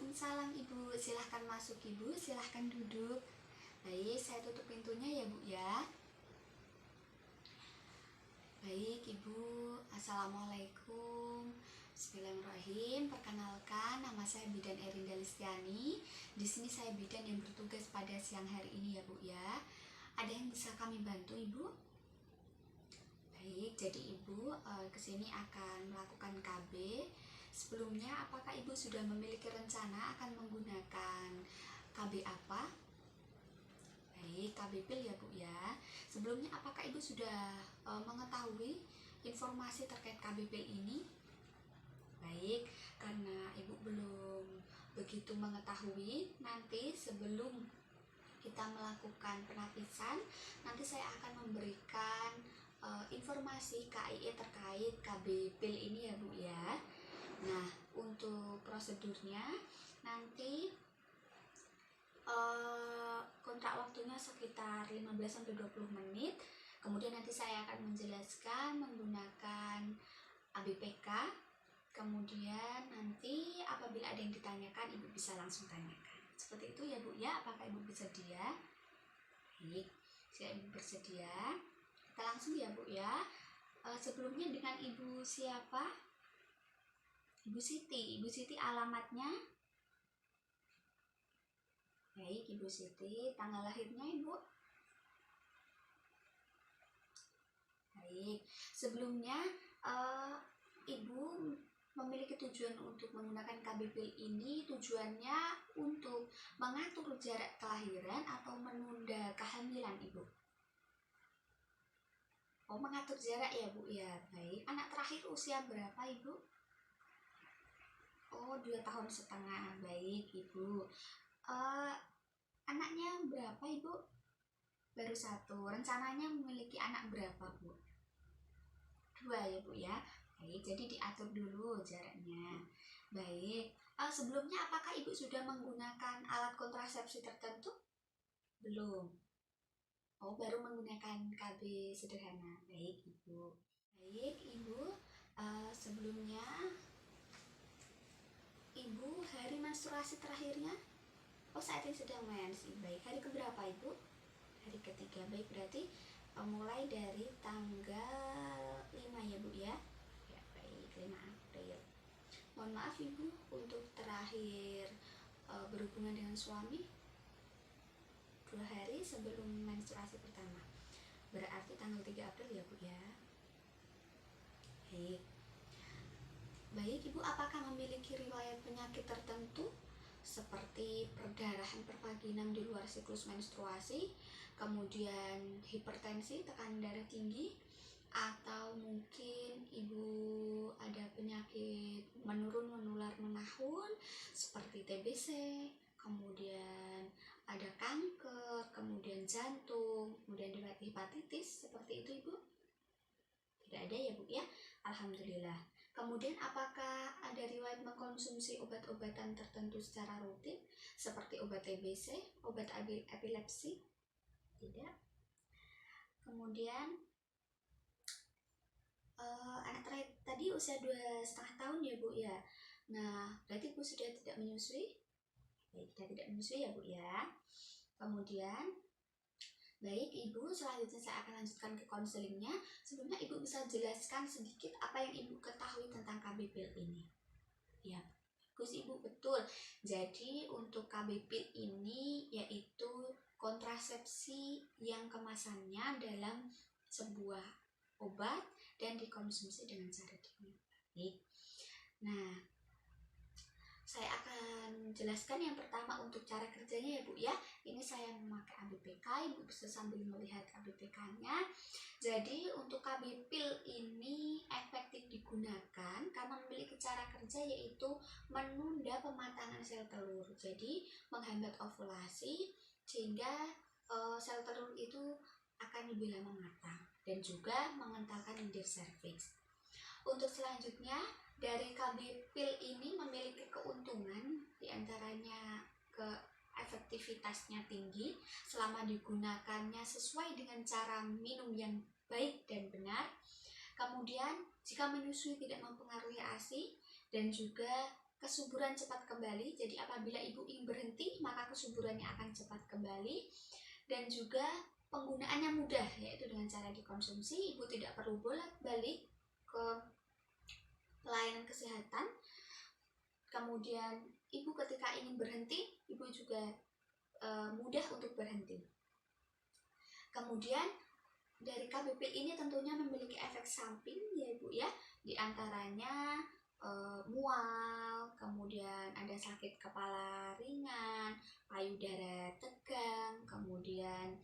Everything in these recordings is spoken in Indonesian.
Waalaikumsalam Ibu, silahkan masuk Ibu, silahkan duduk. Baik, saya tutup pintunya ya Bu ya. Baik Ibu, Assalamualaikum. Bismillahirrahmanirrahim. Perkenalkan, nama saya Bidan Erinda Listiani. Di sini saya bidan yang bertugas pada siang hari ini ya Bu ya. Ada yang bisa kami bantu Ibu? Baik, jadi Ibu kesini akan melakukan KB. Sebelumnya, apakah Ibu sudah memiliki rencana akan menggunakan KB apa? Baik, KB PIL ya Bu ya. Sebelumnya, apakah Ibu sudah mengetahui informasi terkait KB PIL ini? Baik, karena Ibu belum begitu mengetahui, nanti sebelum kita melakukan penapisan, nanti saya akan memberikan informasi KIE terkait KB PIL ini ya Bu ya. Nah, untuk prosedurnya nanti kontrak waktunya sekitar 15-20 menit. Kemudian nanti saya akan menjelaskan menggunakan ABPK. Kemudian nanti apabila ada yang ditanyakan, Ibu bisa langsung tanyakan. Seperti itu ya Bu ya. Apakah Ibu bersedia? Baik, jika Ibu bersedia, kita langsung ya Bu ya. Sebelumnya dengan Ibu siapa? Ibu Siti. Ibu Siti alamatnya? Baik, Ibu Siti. Tanggal lahirnya Ibu? Baik, sebelumnya Ibu memiliki tujuan untuk menggunakan KB PIL ini, tujuannya untuk mengatur jarak kelahiran atau menunda kehamilan Ibu? Oh, mengatur jarak ya Bu ya. Baik, anak terakhir usia berapa Ibu? Oh, 2,5 tahun. Baik Ibu. Anaknya berapa Ibu? Baru 1. Rencananya memiliki anak berapa Bu? 2 ya Bu ya. Baik, jadi diatur dulu jaraknya. Baik, sebelumnya apakah Ibu sudah menggunakan alat kontrasepsi tertentu? Belum. Oh, baru menggunakan KB sederhana. Baik Ibu. Baik Ibu, sebelumnya Ibu hari menstruasi terakhirnya? Oh, saat ini sedang mens. Baik, hari keberapa Ibu? Hari ketiga. Baik, berarti mulai dari tanggal 5 ya Bu ya. Ya, baik, 5 April. Mohon maaf Ibu, untuk terakhir berhubungan dengan suami 2 hari sebelum menstruasi pertama. Berarti tanggal 3 April ya Bu ya. Baik. Baik Ibu, apakah memiliki riwayat penyakit tertentu seperti perdarahan pervaginam di luar siklus menstruasi, kemudian hipertensi, tekanan darah tinggi, atau mungkin Ibu ada penyakit menurun menular menahun seperti TBC, kemudian ada kanker, kemudian jantung, kemudian hepatitis, seperti itu Ibu? Tidak ada ya Bu ya. Alhamdulillah. Kemudian apakah ada riwayat mengkonsumsi obat-obatan tertentu secara rutin seperti obat TBC, obat epilepsi? Tidak. Kemudian anak terakhir tadi usia 2,5 tahun ya Bu ya. Nah, berarti Bu sudah tidak menyusui? Baik, sudah tidak menyusui ya Bu ya. Kemudian baik Ibu, selanjutnya saya akan lanjutkan ke konselingnya. Sebelumnya Ibu bisa jelaskan sedikit apa yang Ibu ketahui tentang KB PIL ini? Ya, bagus Ibu, betul. Jadi untuk KB PIL ini yaitu kontrasepsi yang kemasannya dalam sebuah obat dan dikonsumsi dengan cara diminum. Baik. Nah, saya akan jelaskan yang pertama untuk cara kerjanya ya Bu ya. Ini saya memakai ABPK, Ibu bisa sambil melihat ABPK-nya. Jadi untuk KB PIL ini efektif digunakan karena memiliki cara kerja yaitu menunda pematangan sel telur. Jadi menghambat ovulasi sehingga sel telur itu akan lebih lama matang dan juga mengentalkan lendir serviks. Untuk selanjutnya, dari KB PIL ini memiliki keuntungan diantaranya efektivitasnya tinggi selama digunakannya sesuai dengan cara minum yang baik dan benar. Kemudian jika menyusui tidak mempengaruhi ASI dan juga kesuburan cepat kembali. Jadi apabila ibu ingin berhenti, maka kesuburannya akan cepat kembali. Dan juga penggunaannya mudah, yaitu dengan cara dikonsumsi. Ibu tidak perlu bolak-balik ke pelayanan kesehatan. Kemudian ibu ketika ingin berhenti, ibu juga mudah untuk berhenti. Kemudian dari KB pil ini tentunya memiliki efek samping ya ibu ya, di antaranya mual, kemudian ada sakit kepala ringan, payudara tegang, kemudian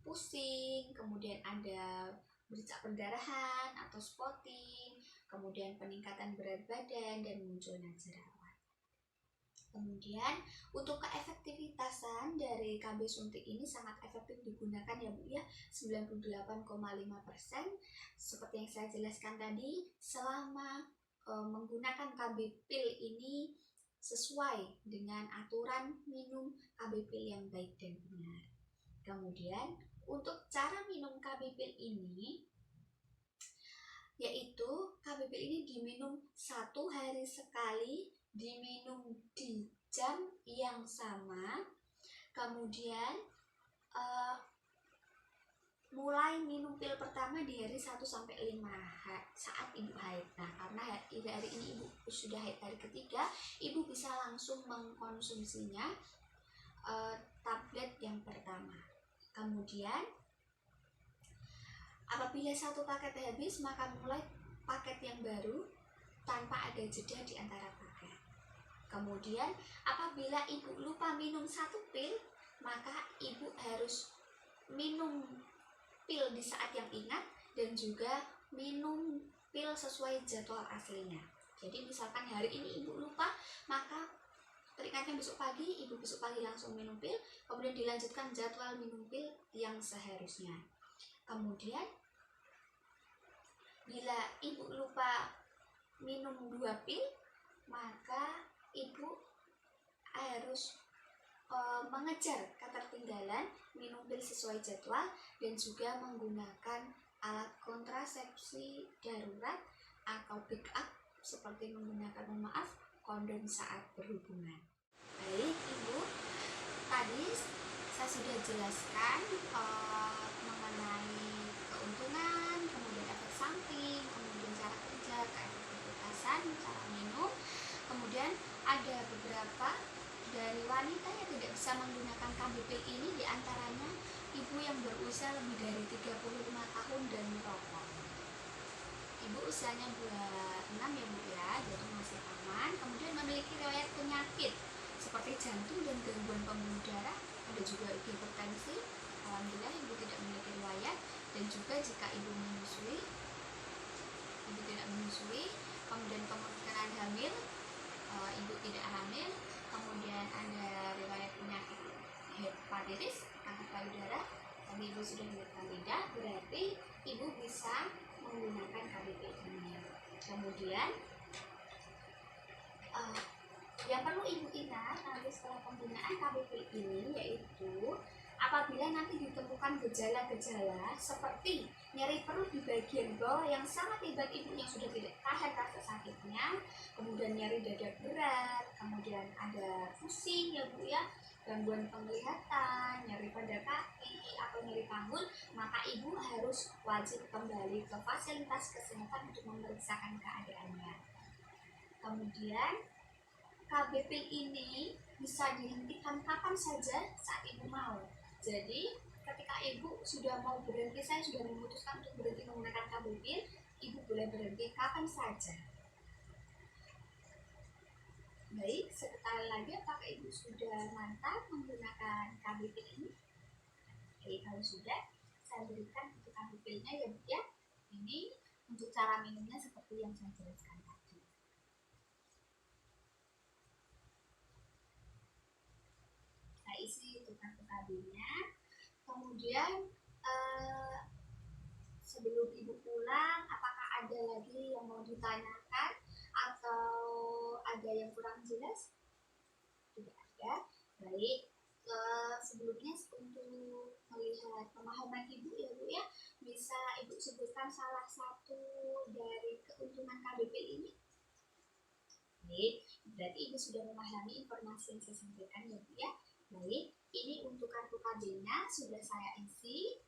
pusing, kemudian ada bercak perdarahan atau spotting, kemudian peningkatan berat badan dan munculnya jerawat. Kemudian untuk keefektivitasan dari KB suntik ini sangat efektif digunakan ya Bu ya, 98,5%. Seperti yang saya jelaskan tadi, selama menggunakan KB pil ini sesuai dengan aturan minum KB pil yang baik dan benar. Kemudian untuk cara minum KB pil ini, yaitu KB pil ini diminum 1 hari sekali, diminum di jam yang sama. Kemudian mulai minum pil pertama di hari 1 sampai 5 saat ibu haid. Nah, karena hari ini ibu sudah haid hari ketiga, ibu bisa langsung mengkonsumsinya tablet yang pertama. Kemudian apabila 1 paket habis, maka mulai paket yang baru tanpa ada jeda di antara paket. Kemudian apabila ibu lupa minum 1 pil, maka ibu harus minum pil di saat yang ingat dan juga minum pil sesuai jadwal aslinya. Jadi misalkan hari ini ibu lupa, maka teringatnya besok pagi, ibu besok pagi langsung minum pil, kemudian dilanjutkan jadwal minum pil yang seharusnya. Kemudian bila ibu lupa minum 2 pil, maka ibu harus mengejar ketertinggalan minum pil sesuai jadwal dan juga menggunakan alat kontrasepsi darurat atau backup seperti menggunakan kondom saat berhubungan. Baik ibu, tadi saya sudah jelaskan mengenai keuntungan, kemudian efek samping, kemudian cara kerja, keefektivitasan, cara minum. Kemudian ada beberapa dari wanita yang tidak bisa menggunakan KB pil ini, diantaranya ibu yang berusia lebih dari 35 tahun dan merokok. Ibu usianya 26 ya Bu ya, jadi masih aman. Kemudian memiliki riwayat penyakit seperti jantung dan gangguan pembuluh darah, ada juga hipertensi. Alhamdulillah ibu tidak memiliki riwayat. Dan juga jika ibu tidak menyusui, kemudian kemungkinan hamil, ibu tidak hamil, kemudian ada riwayat penyakit hepatitis, kanker payudara, tadi ibu sudah menyebutkan tidak, berarti ibu bisa menggunakan KB pil ini. Kemudian yang perlu ibu ingat nanti setelah penggunaan KB pil ini, yaitu apabila nanti ditemukan gejala-gejala seperti nyeri perut di bagian bawah yang sangat hebat, ibu yang sudah tidak tahan rasa sakitnya, kemudian nyeri dada berat, kemudian ada pusing ya Bu ya, gangguan penglihatan, nyeri pada kaki atau nyeri panggul, maka ibu harus wajib kembali ke fasilitas kesehatan untuk memeriksakan keadaannya. Kemudian KB pil ini bisa dihentikan kapan saja saat ibu mau. Jadi ketika ibu sudah mau berhenti, saya sudah memutuskan untuk berhenti menggunakan KB pil, ibu boleh berhenti kapan saja. Baik, sekali lagi, apakah ibu sudah mantap menggunakan KB pil ini? Oke, kalau sudah, saya berikan untuk KB pilnya ya Bu ya. Ini untuk cara minumnya seperti yang saya jelaskan tadi. Saya isi untuk kartu KB-nya. Kemudian sebelum ibu pulang, apakah ada lagi yang mau ditanyakan atau ada yang kurang jelas? Tidak ada. Baik, sebelumnya untuk melihat pemahaman ibu ya Bu ya, bisa ibu sebutkan salah satu dari keuntungan KB pil ini? Baik, Berarti Ibu sudah memahami informasi yang saya sampaikan ya Bu ya. Baik, ini untuk kartu KB-nya sudah saya isi.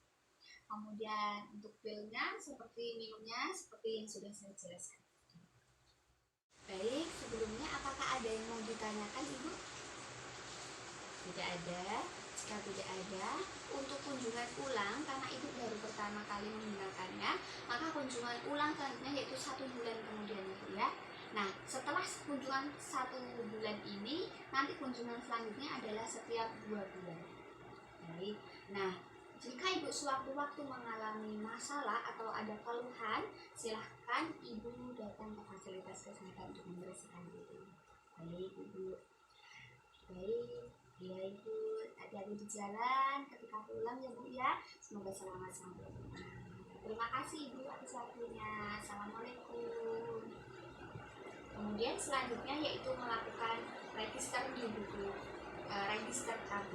Kemudian untuk bilnya seperti minumnya seperti yang sudah saya jelaskan. Baik, sebelumnya apakah ada yang mau ditanyakan Ibu? Tidak ada. Jika tidak ada, untuk kunjungan ulang karena Ibu baru pertama kali menggunakannya, maka kunjungan ulang selanjutnya yaitu 1 bulan kemudian Ibu ya. Nah, setelah kunjungan 1 bulan ini, nanti kunjungan selanjutnya adalah setiap 2 bulan. Baik. Nah, jika Ibu sewaktu-waktu mengalami masalah atau ada keluhan, silahkan Ibu datang ke fasilitas kesehatan untuk membersihkan diri. Baik Ibu. Baik, ya Ibu, hati-hati di jalan ketika pulang ya Bu ya. Semoga selamat sampai rumah. Terima kasih Ibu atas waktunya. Assalamualaikum. Kemudian selanjutnya yaitu melakukan register di buku register KB.